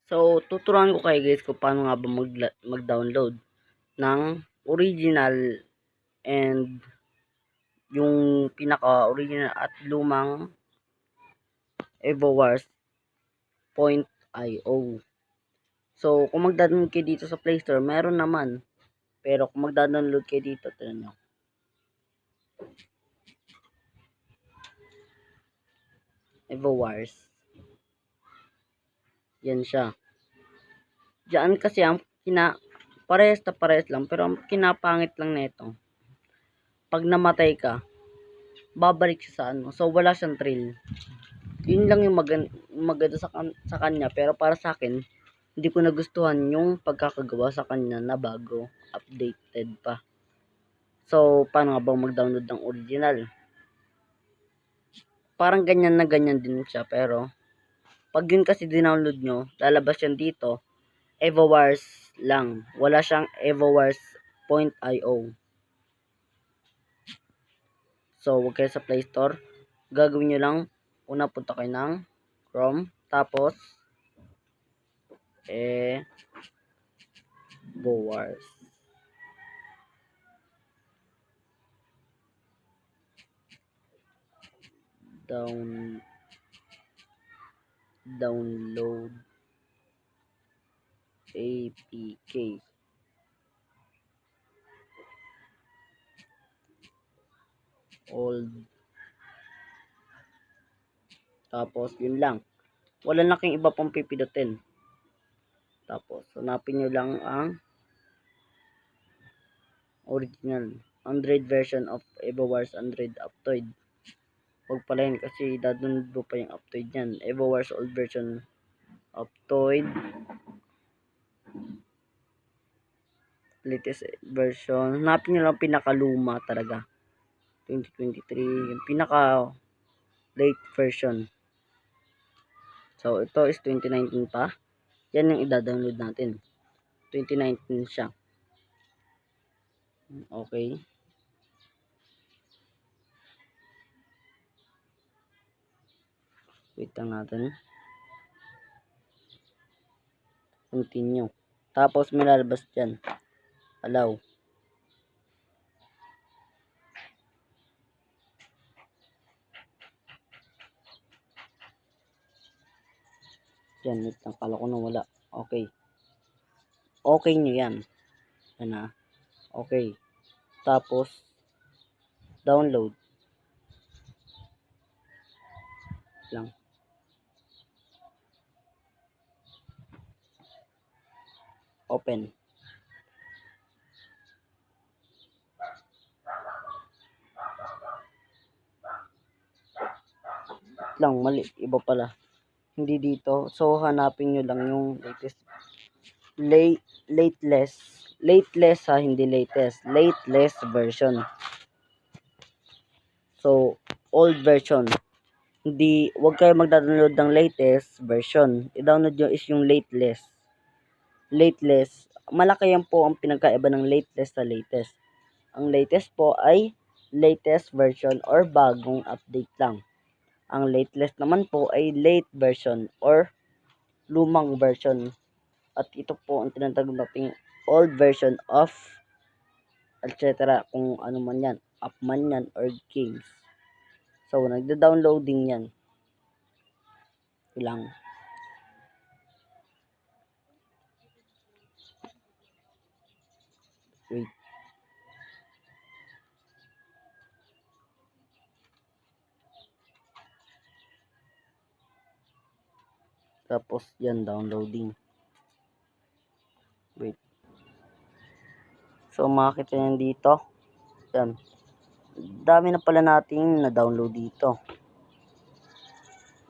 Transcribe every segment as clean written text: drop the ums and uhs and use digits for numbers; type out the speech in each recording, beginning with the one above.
So, tuturuan ko kayo guys kung paano nga ba mag-download ng original and yung pinaka-original at lumang EvoWars.io. So, kung mag-download kayo dito sa Play Store, meron naman. Pero kung mag-download kayo dito, tignan nyo. EvoWars. Yan siya. Diyan kasi ang parehas na parehas lang, pero ang kinapangit lang nito, pag namatay ka, babalik siya sa ano. So, wala siyang thrill. Yun lang yung maganda sa kanya. Pero para sa akin, hindi ko nagustuhan yung pagkakagawa sa kanya na bago, updated pa. So, paano nga bang mag-download ng original? Parang ganyan na ganyan din siya. Pero, pag yun kasi dinownload nyo, lalabas yan dito, EvoWars lang. Wala siyang EvoWars.io. So, huwag kayo sa Play Store. Gagawin nyo lang, una punta kayo ng Chrome. Tapos, EvoWars. Download APK. Old. Tapos, yun lang. Wala na kayong iba pang pipidutin. Tapos, hanapin nyo lang ang original Android version of EvoWars Android Aptoid. Huwag pala yun kasi dadunod mo pa yung Aptoid yan. EvoWars old version Aptoid. Latest version. Hanapin nyo lang pinakaluma talaga. 2023. Yung pinaka late version. So, ito is 2019 pa. Yan yung i-download natin. 2019 siya. Okay. Wait lang natin. Continue. Tapos may lalabas dyan. Allow. Yan. Wait lang. Kala ko na wala. Okay. Okay nyo yan. Yan na. Okay. Tapos download. Lang. Open. Lang. Mali. Iba pala. Hindi dito. So, hanapin nyo lang yung latest. Lateless ha. Hindi latest. Lateless version. So, old version. Hindi, wag kayo magda-download ng latest version. I-download nyo is yung lateless. Lateless. Malaki yan po ang pinagkaiba ng lateless sa latest. Ang latest po ay latest version or bagong update lang. Ang lateless naman po ay late version or lumang version. At ito po ang tinatawag nating old version of etc. Kung ano man yan. App man yan or games. So, nagda-downloading yan. Lang. Wait. Tapos yan, downloading. Wait. So, makikita nyo dito. Yan. Dami na pala natin na-download dito.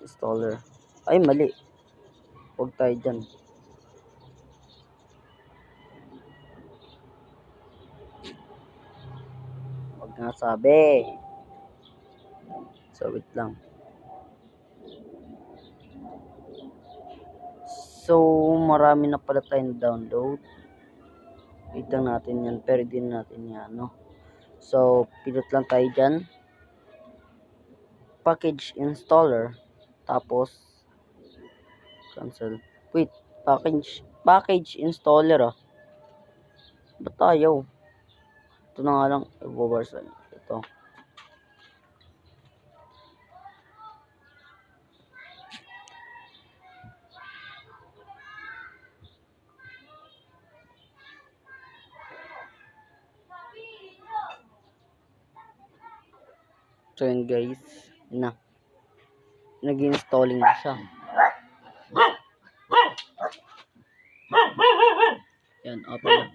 Installer. Ay, mali. Huwag tayo dyan. Huwag nga sabi. So, wait lang. So, marami na pala tayong download. Wait lang natin yan. Pero din natin yan, no? So, pilot lang tayo dyan. Package installer. Tapos, cancel. Wait. Package installer Ba't ayaw? Ito na nga lang. EvoWars. Ito. So yun guys. Yun na. Nag-installing na siya. Yan, open na.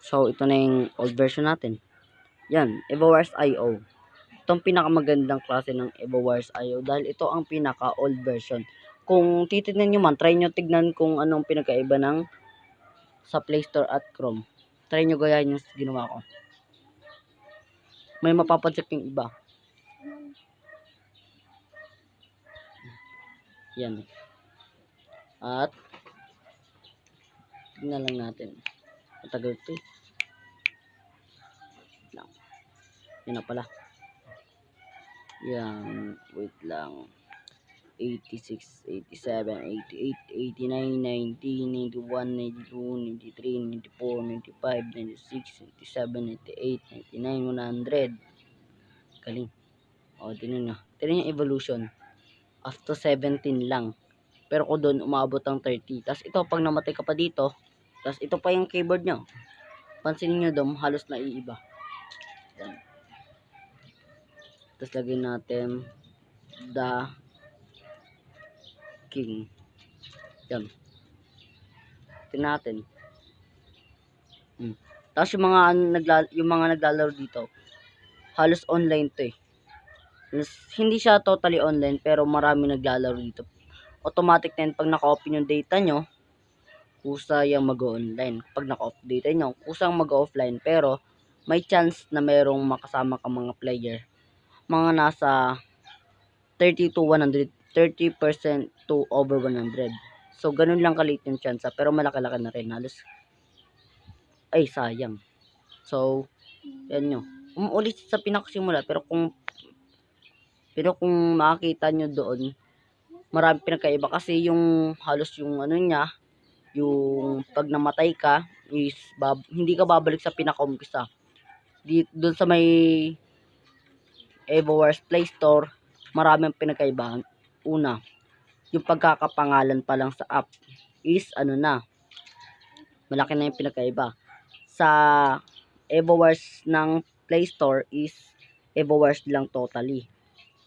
So, ito na yung old version natin. Yan, evoWars IO. Itong pinakamagandang klase ng evoWars IO dahil ito ang pinaka-old version. Kung titignan nyo man, try nyo tignan kung anong pinakaiba ng sa Play Store at Chrome. Try nyo gayahin yung ginawa ko. May mapapansin yung iba. Yan. At tignan lang natin. Matagal ito Yan na pala. Yan. Wait lang. 86, 87, 88, 89, 90, 91, 92, 93, 94, 95, 96, 97, 98, 99, 100. Galing. O, tinan nyo. Tinan yung evolution. After 17 lang. Pero ko doon, umabot ang 30. Tapos ito, pag namatay ka pa dito, tapos ito pa yung keyboard nyo. Pansinin nyo doon, halos naiiba. Yan. Tapos lagyan natin The King. Yan. Tingnan natin. Tapos yung mga naglalaro dito, halos online to eh. Hindi siya totally online pero marami naglalaro dito. Automatic na yun, pag naka-open yung data nyo, kusa yung mag-online. Pag naka-off data nyo, kusang mag-offline. Pero may chance na merong makasama ka mga player. Mga nasa 30 to 100, 30% to over 100. So, ganun lang kalit yung chance. Pero malaki-laki na rin. Halos, ay, sayang. So, yan nyo. Umuulit sa pinakasimula. Pero kung makikita nyo doon, marami pinagkaiba. Kasi yung halos yung ano niya, yung pag namatay ka, is hindi ka babalik sa pinaka-umpisa. Doon sa may evoWars Play Store, maraming pinagkaibahan. Una, yung pagkakapangalan pa lang sa app is ano na, malaki na yung pinagkaiba. Sa evoWars ng Play Store is evoWars lang totally.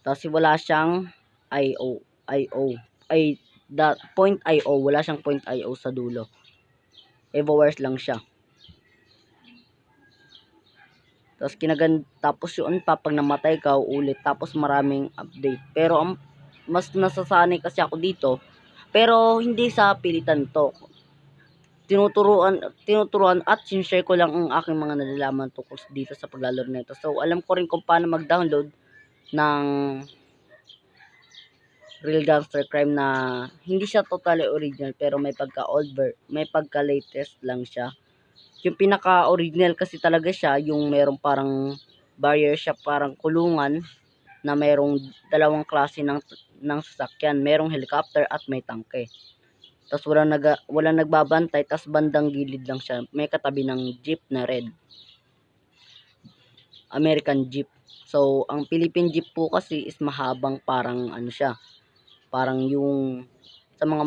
Tapos wala siyang IO, .io, wala siyang .io sa dulo. evoWars lang siya. Tapos yun pa, pag namatay ka, ulit. Tapos maraming update. Pero mas nasasanay kasi ako dito. Pero hindi sa pilitan to. Tinuturuan at sinshare ko lang ang aking mga nalalaman tungkol dito sa paglalaro nito. So, alam ko rin kung paano mag-download ng Real Gangster Crime na hindi siya totally original pero may pagka-latest lang siya. Yung pinaka-original kasi talaga siya, yung merong parang barrier siya, parang kulungan na merong dalawang klase ng sasakyan. Merong helicopter at may tangke. Tapos walang nagbabantay, tapos bandang gilid lang siya. May katabi ng jeep na red. American Jeep. So, ang Philippine Jeep po kasi is mahabang parang ano siya. Parang yung sa mga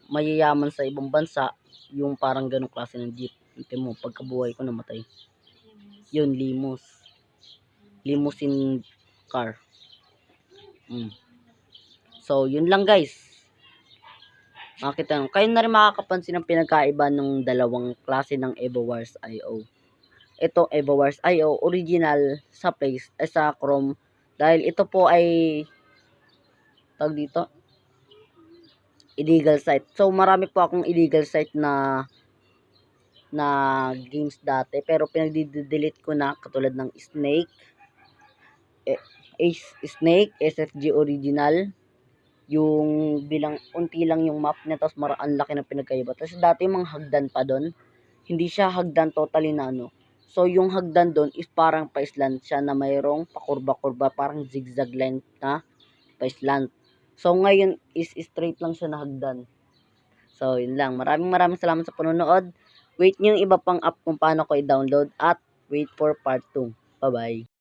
mayayaman sa ibang bansa, yung parang ganong klase ng Jeep. Ito mo, pagkabuhay ko namatay. Yun, limousine car. So, yun lang guys. Makita nyo. Kayo na rin makakapansin ng pinagkaiba ng dalawang klase ng evoWars IO. Ito, evoWars IO, original sa sa Chrome. Dahil ito po ay tawag dito, illegal site. So, marami po akong illegal site na games dati, pero pinag-delete ko na, katulad ng Snake, SFG original, yung bilang unti lang yung map niya, tapos ang laki ng pinagkaiba. Tapos dati yung mga hagdan pa doon, hindi siya hagdan totally na ano. So, yung hagdan doon is parang pa-slant siya na mayroong pakurba-kurba, parang zigzag line na pa-slant. So, ngayon is straight lang siya na hagdan. So, yun lang. Maraming salamat sa panonood. Wait nyo yung iba pang app kung paano ko i-download at wait for part 2. Bye-bye.